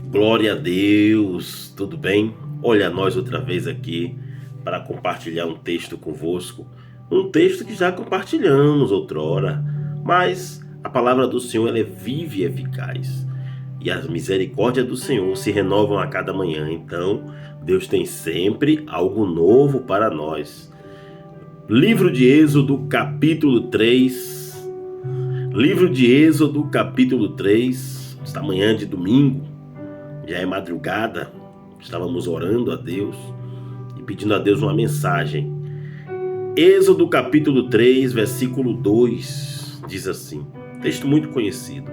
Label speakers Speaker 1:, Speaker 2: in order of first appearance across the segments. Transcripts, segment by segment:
Speaker 1: Glória a Deus, tudo bem? Olha nós outra vez aqui para compartilhar um texto convosco, um texto que já compartilhamos outrora, mas a palavra do Senhor ela é viva e eficaz, e as misericórdias do Senhor se renovam a cada manhã. Então Deus tem sempre algo novo para nós. Livro de Êxodo, capítulo 3. Livro de Êxodo, capítulo 3. Esta manhã de domingo, já é madrugada, estávamos orando a Deus e pedindo a Deus uma mensagem. Êxodo capítulo 3, versículo 2, diz assim, texto muito conhecido.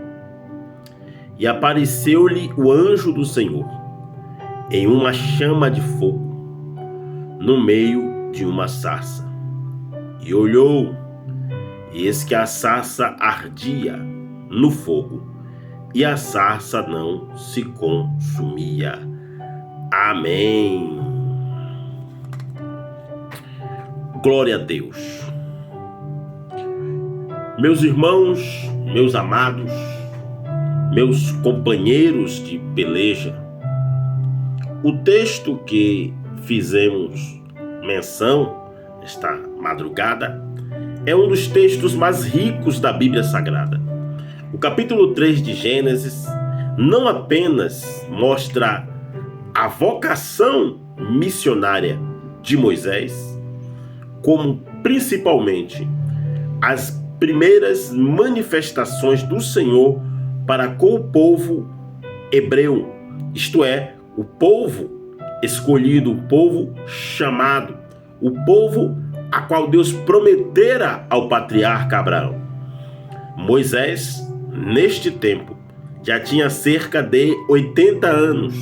Speaker 1: E apareceu-lhe o anjo do Senhor, em uma chama de fogo, no meio de uma sarça. E olhou, e eis que a sarça ardia no fogo, e a sarça não se consumia. Amém. Glória a Deus. Meus irmãos, meus amados, meus companheiros de peleja, o texto que fizemos menção esta madrugada é um dos textos mais ricos da Bíblia Sagrada. O capítulo 3 de Gênesis não apenas mostra a vocação missionária de Moisés, como principalmente as primeiras manifestações do Senhor para com o povo hebreu, isto é, o povo escolhido, o povo chamado, o povo a qual Deus prometera ao patriarca Abraão. Moisés, neste tempo, já tinha cerca de 80 anos.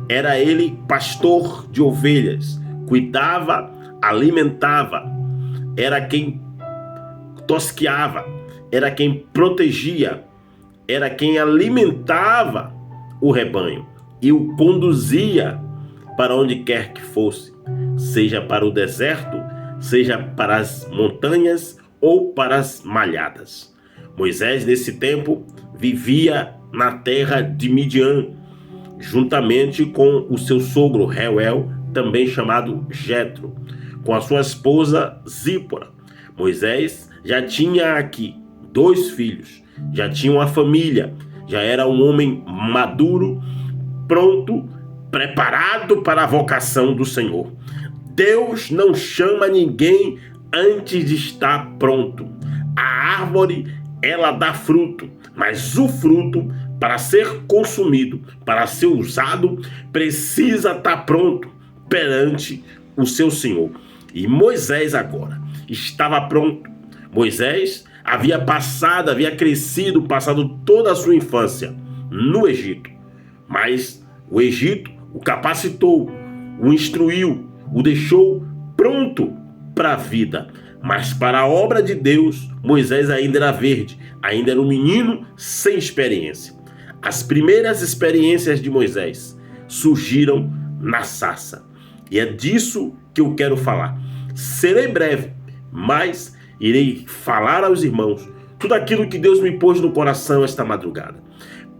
Speaker 1: Era ele pastor de ovelhas, cuidava, alimentava, era quem tosqueava, era quem protegia, era quem alimentava o rebanho e o conduzia para onde quer que fosse, seja para o deserto, seja para as montanhas ou para as malhadas. Moisés, nesse tempo, vivia na terra de Midian, juntamente com o seu sogro Reuel, também chamado Jetro, com a sua esposa Zípora. Moisés já tinha aqui 2 filhos, já tinha uma família, já era um homem maduro, pronto, preparado para a vocação do Senhor. Deus não chama ninguém antes de estar pronto. A árvore ela dá fruto, mas o fruto, para ser consumido, para ser usado, precisa estar pronto perante o seu Senhor. E Moisés agora estava pronto. Moisés havia crescido, passado toda a sua infância no Egito. Mas o Egito o capacitou, o instruiu, o deixou pronto para a vida. Mas para a obra de Deus, Moisés ainda era verde, ainda era um menino sem experiência. As primeiras experiências de Moisés surgiram na sarça. E é disso que eu quero falar. Serei breve, mas irei falar aos irmãos tudo aquilo que Deus me pôs no coração esta madrugada.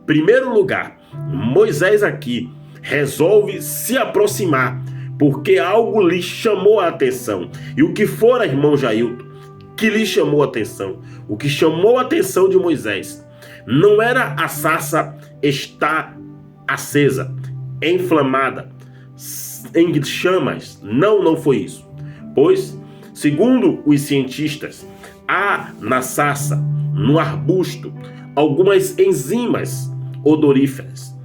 Speaker 1: Em primeiro lugar, Moisés aqui resolve se aproximar, porque algo lhe chamou a atenção. E o que fora, irmão Jailton, que lhe chamou a atenção? O que chamou a atenção de Moisés não era a sarça estar acesa, inflamada, em chamas. Não foi isso. Pois, segundo os cientistas, há na sarça, no arbusto, algumas enzimas odoríferas.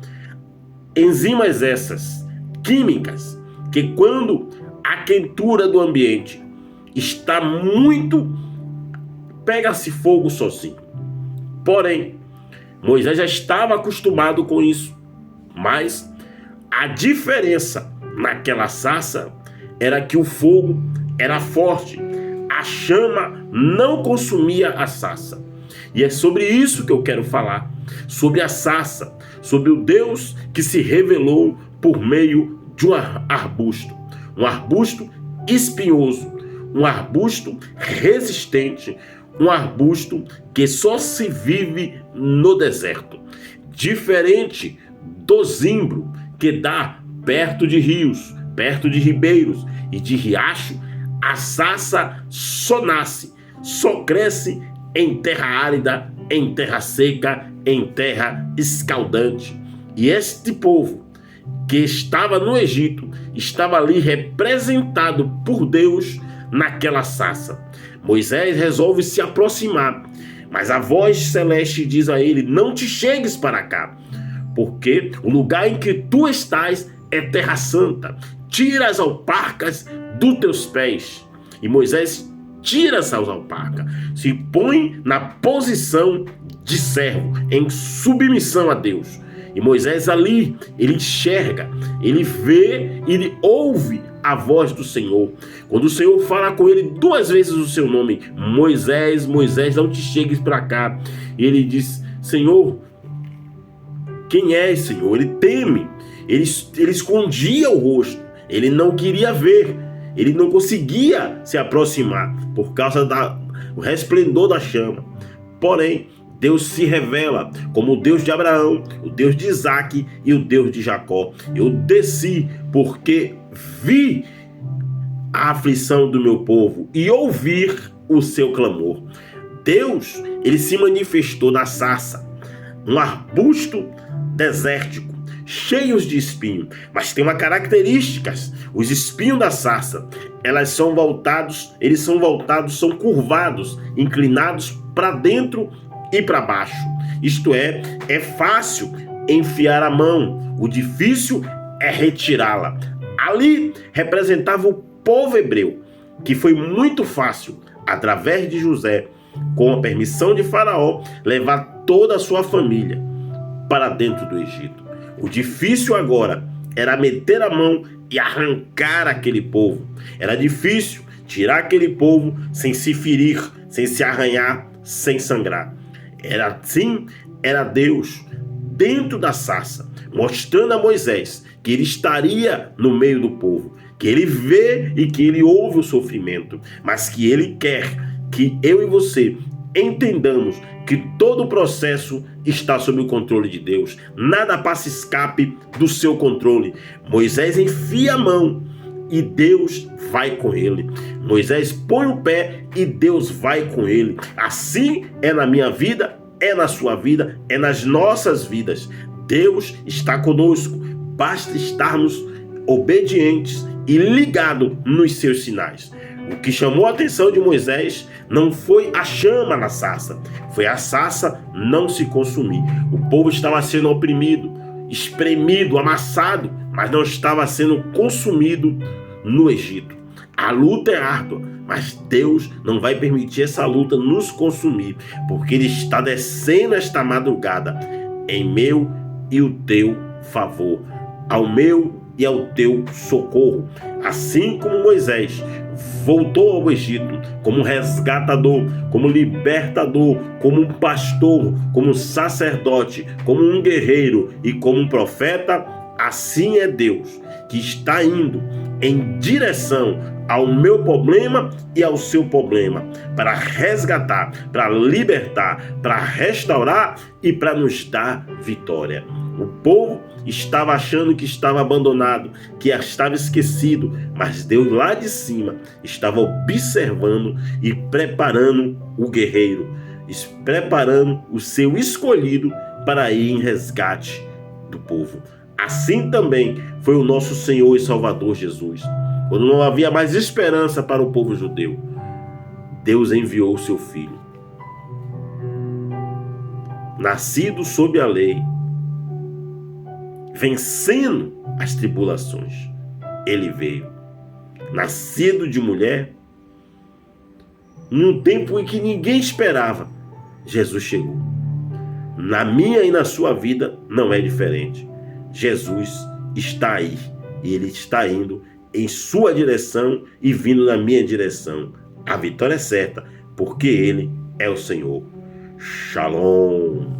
Speaker 1: Enzimas essas, químicas, que quando a quentura do ambiente está muito, pega-se fogo sozinho. Porém, Moisés já estava acostumado com isso. Mas a diferença naquela sarça era que o fogo era forte. A chama não consumia a sarça. E é sobre isso que eu quero falar. Sobre a sarça. Sobre o Deus que se revelou por meio de um arbusto espinhoso, um arbusto resistente, um arbusto que só se vive no deserto. Diferente do zimbro, que dá perto de rios, perto de ribeiros e de riacho, a sarça só nasce, só cresce em terra árida, em terra seca, em terra escaldante. E este povo que estava no Egito estava ali representado por Deus naquela sarça. Moisés resolve se aproximar, mas a voz celeste diz a ele: não te chegues para cá, porque o lugar em que tu estás é terra santa. Tira as alparcas dos teus pés. E Moisés tira as alparcas, se põe na posição de servo, em submissão a Deus. E Moisés ali, ele enxerga, ele vê, ele ouve a voz do Senhor. Quando o Senhor fala com ele 2 vezes o seu nome: Moisés, Moisés, não te chegues para cá. E ele diz: Senhor, quem és, Senhor? Ele teme, ele escondia o rosto, ele não queria ver, ele não conseguia se aproximar por causa do resplendor da chama. Porém, Deus se revela como o Deus de Abraão, o Deus de Isaac e o Deus de Jacó. Eu desci porque vi a aflição do meu povo e ouvir o seu clamor. Deus, ele se manifestou na sarça, um arbusto desértico, cheios de espinho, mas tem uma característica: os espinhos da sarça, eles são curvados, inclinados para dentro e para baixo. Isto é fácil enfiar a mão, o difícil é retirá-la. Ali representava o povo hebreu, que foi muito fácil, através de José, com a permissão de Faraó, levar toda a sua família para dentro do Egito. O difícil agora era meter a mão e arrancar aquele povo. Era difícil tirar aquele povo sem se ferir, sem se arranhar, sem sangrar. Era Deus dentro da sarça, mostrando a Moisés que ele estaria no meio do povo, que ele vê e que ele ouve o sofrimento, mas que ele quer que eu e você entendamos que todo o processo está sob o controle de Deus. Nada passa escape do seu controle. Moisés enfia a mão e Deus vai com ele. Moisés põe o pé e Deus vai com ele. Assim é na minha vida, é na sua vida, é nas nossas vidas. Deus está conosco. Basta estarmos obedientes e ligados nos seus sinais. O que chamou a atenção de Moisés não foi a chama na sarça, foi a sarça não se consumir. O povo estava sendo oprimido, espremido, amassado, mas não estava sendo consumido no Egito. A luta é árdua, mas Deus não vai permitir essa luta nos consumir, porque Ele está descendo esta madrugada em meu e o teu favor, ao meu e ao teu socorro. Assim como Moisés voltou ao Egito como resgatador, como libertador, como um pastor, como um sacerdote, como um guerreiro e como um profeta, assim é Deus que está indo em direção ao meu problema e ao seu problema, para resgatar, para libertar, para restaurar e para nos dar vitória. O povo estava achando que estava abandonado, que estava esquecido, mas Deus lá de cima estava observando e preparando o guerreiro, preparando o seu escolhido para ir em resgate do povo. Assim também foi o nosso Senhor e Salvador Jesus. Quando não havia mais esperança para o povo judeu, Deus enviou o seu Filho. Nascido sob a lei, vencendo as tribulações, ele veio. Nascido de mulher, num tempo em que ninguém esperava, Jesus chegou. Na minha e na sua vida não é diferente. Jesus está aí e Ele está indo em sua direção e vindo na minha direção. A vitória é certa, porque Ele é o Senhor. Shalom.